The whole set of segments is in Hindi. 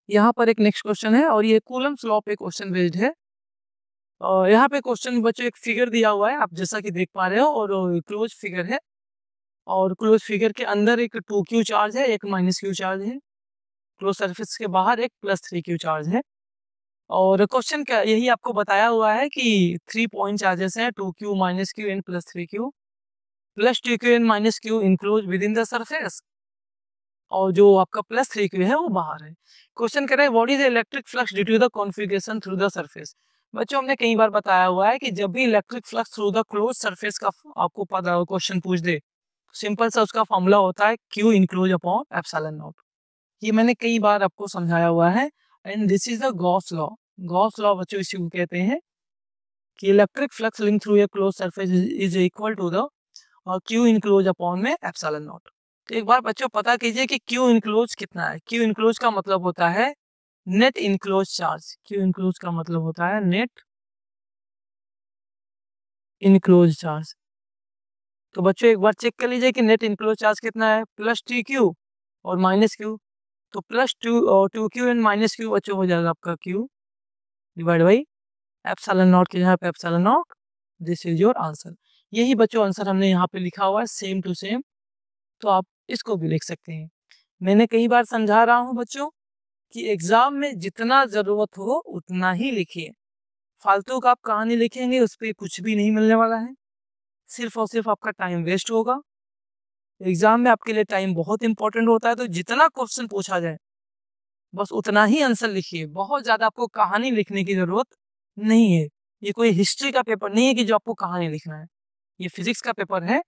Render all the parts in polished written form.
यहाँ पर एक नेक्स्ट क्वेश्चन है और ये कूलम्स लॉ पे क्वेश्चन बेस्ड है। यहाँ पे क्वेश्चन बच्चों एक फिगर दिया हुआ है, आप जैसा कि देख पा रहे हो, और क्लोज फिगर है, और क्लोज फिगर के अंदर एक 2q चार्ज है, एक -q चार्ज है। क्लोज सरफेस के बाहर एक +3q चार्ज है। और क्वेश्चन क्या यही आपको बताया हुआ है कि 3 पॉइंट चार्जेस हैं, 2q -q and +3q plus 2q and -q enclose with in the surface, और जो आपका +3q है वो बाहर है। क्वेश्चन कह रहा है what is electric flux due to the configuration through the surface. बच्चों हमने कई बार बताया हुआ है कि जब भी electric flux through the close surface का आपको पता क्वेश्चन पूछ दे, सिंपल सा उसका फॉर्मूला होता है Q enclose upon epsilon naught. ये मैंने कई बार आपको समझाया हुआ है। And this is the Gauss law. Gauss law बच्चों इसी को कहते हैं कि electric flux link through a close surface is equal to the Q enclose upon में एप्सिलॉन नॉट। तो एक बार बच्चों पता कीजिए कि Q इनक्लोज कितना है। Q इनक्लोज का मतलब होता है net enclose charge. Q enclose का मतलब होता है नेट इनक्लोज चार्ज। तो बच्चों एक बार चेक कर लीजिए कि नेट इनक्लोज चार्ज कितना है, +2q और -q। तो +2q एंड -q बच्चों हो जाएगा आपका Q divide by epsilon not के यहाँ पे epsilon not. This is your answer. यही बच्चों आंसर हमने यहाँ पे लिखा हुआ है सेम टू सेम, तो आप इसको भी लिख सकते हैं। मैंने कई बार समझा रहा हूँ बच्चों कि एग्जाम में जितना जरूरत हो उतना ही लिखिए। फालतू का आप कहानी लिखेंगे उस पर कुछ भी नहीं मिलने वाला है, सिर्फ और सिर्फ आपका टाइम वेस्ट होगा। एग्जाम में आपके लिए टाइम बहुत इंपॉर्टेंट होता है, तो जितना क्वेश्चन पूछा जाए बस उतना ही आंसर लिखिए। बहुत ज्यादा आपको कहानी लिखने की जरूरत नहीं है। ये कोई हिस्ट्री का पेपर नहीं है कि जो आपको कहानी लिखना है, ये फिजिक्स का पेपर है।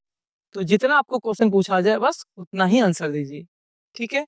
तो जितना आपको क्वेश्चन पूछा जाए बस उतना ही आंसर दीजिए, ठीक है।